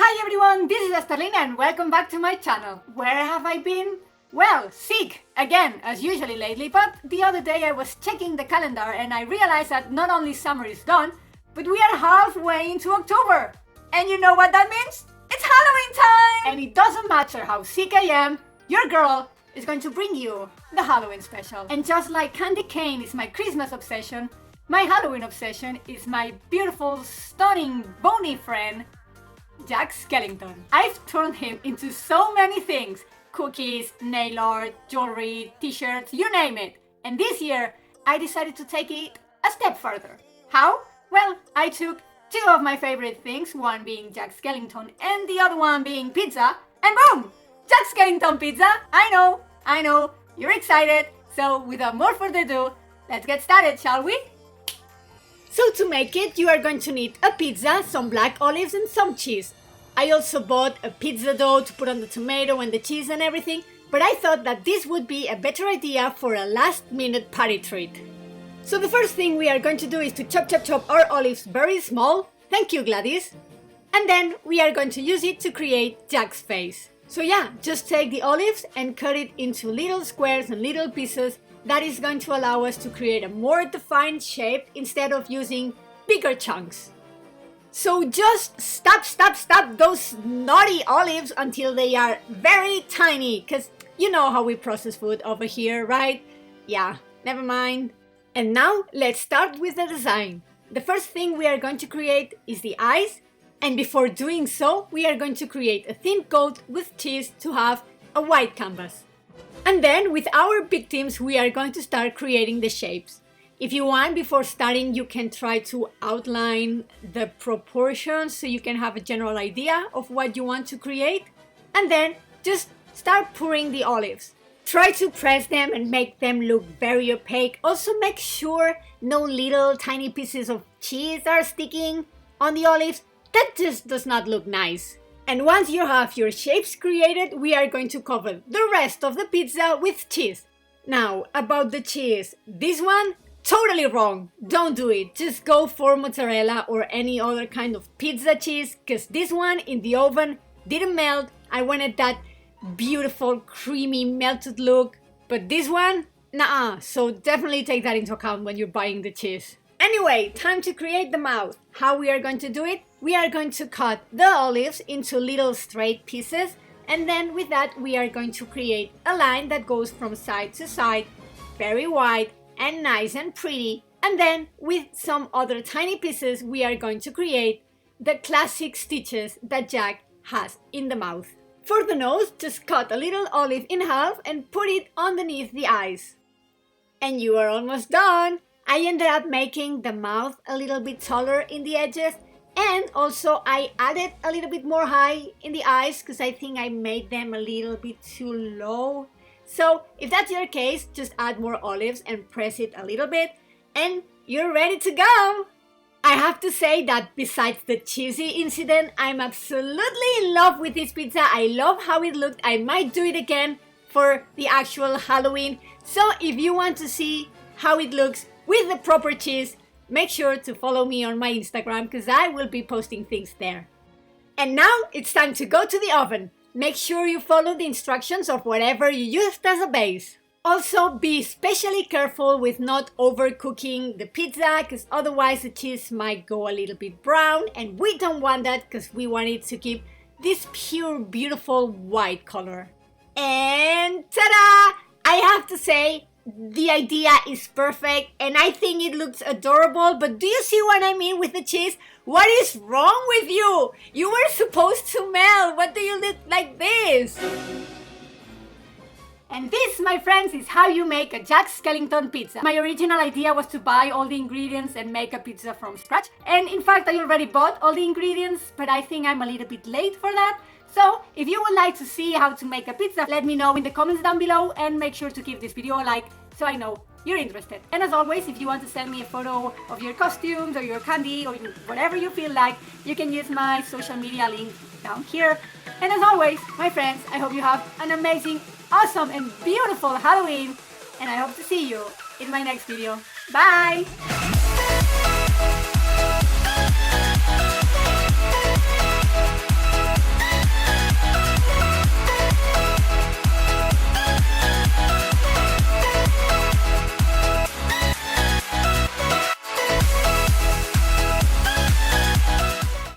Hi everyone, this is Estelina and welcome back to my channel. Where have I been? Well, sick again, as usually lately, but the other day I was checking the calendar and I realized that not only summer is done, but we are halfway into October. And you know what that means? It's Halloween time! And it doesn't matter how sick I am, your girl is going to bring you the Halloween special. And just like candy cane is my Christmas obsession, my Halloween obsession is my beautiful, stunning, bony friend, Jack Skellington. I've turned him into so many things: cookies, nail art, jewelry, t-shirts, you name it. And this year, I decided to take it a step further. How? Well, I took two of my favorite things, one being Jack Skellington and the other one being pizza, and boom! Jack Skellington pizza! I know, you're excited. So without more further ado, let's get started, shall we? So to make it, you are going to need a pizza, some black olives and some cheese. I also bought a pizza dough to put on the tomato and the cheese and everything, but I thought that this would be a better idea for a last-minute party treat. So the first thing we are going to do is to chop our olives very small. Thank you, Gladys. And then we are going to use it to create Jack's face. So yeah, just take the olives and cut it into little squares and little pieces. That is going to allow us to create a more defined shape instead of using bigger chunks. So just stab those naughty olives until they are very tiny, because you know how we process food over here, right? Yeah, never mind. And now let's start with the design. The first thing we are going to create is the eyes, and before doing so, we are going to create a thin coat with cheese to have a white canvas. And then with our victims, we are going to start creating the shapes. If you want, before starting, you can try to outline the proportions so you can have a general idea of what you want to create. And then just start pouring the olives. Try to press them and make them look very opaque. Also make sure no little tiny pieces of cheese are sticking on the olives. That just does not look nice. And once you have your shapes created, we are going to cover the rest of the pizza with cheese. Now, about the cheese, this one, totally wrong. Don't do it. Just go for mozzarella or any other kind of pizza cheese, because this one in the oven didn't melt. I wanted that beautiful, creamy, melted look. But this one, nah. So definitely take that into account when you're buying the cheese. Anyway, time to create the mouth. How we are going to do it? We are going to cut the olives into little straight pieces, and then with that we are going to create a line that goes from side to side, very wide and nice and pretty. And then with some other tiny pieces we are going to create the classic stitches that Jack has in the mouth. For the nose, just cut a little olive in half and put it underneath the eyes. And you are almost done! I ended up making the mouth a little bit taller in the edges, and also I added a little bit more high in the eyes because I think I made them a little bit too low. So if that's your case, just add more olives and press it a little bit and you're ready to go! I have to say that besides the cheesy incident, I'm absolutely in love with this pizza. I love how it looked. I might do it again for the actual Halloween. So if you want to see how it looks with the proper cheese, make sure to follow me on my Instagram because I will be posting things there. And now it's time to go to the oven. Make sure you follow the instructions of whatever you used as a base. Also, be especially careful with not overcooking the pizza because otherwise the cheese might go a little bit brown, and we don't want that because we want it to keep this pure, beautiful white color. And ta-da! I have to say, the idea is perfect and I think it looks adorable, but do you see what I mean with the cheese? What is wrong with you? You were supposed to melt. What do you look like this? And this, my friends, is how you make a Jack Skellington pizza. My original idea was to buy all the ingredients and make a pizza from scratch. And in fact, I already bought all the ingredients, but I think I'm a little bit late for that. So, if you would like to see how to make a pizza, let me know in the comments down below and make sure to give this video a like so I know you're interested. And as always, if you want to send me a photo of your costumes or your candy or whatever you feel like, you can use my social media link down here. And as always, my friends, I hope you have an amazing, awesome and beautiful Halloween, and I hope to see you in my next video. Bye!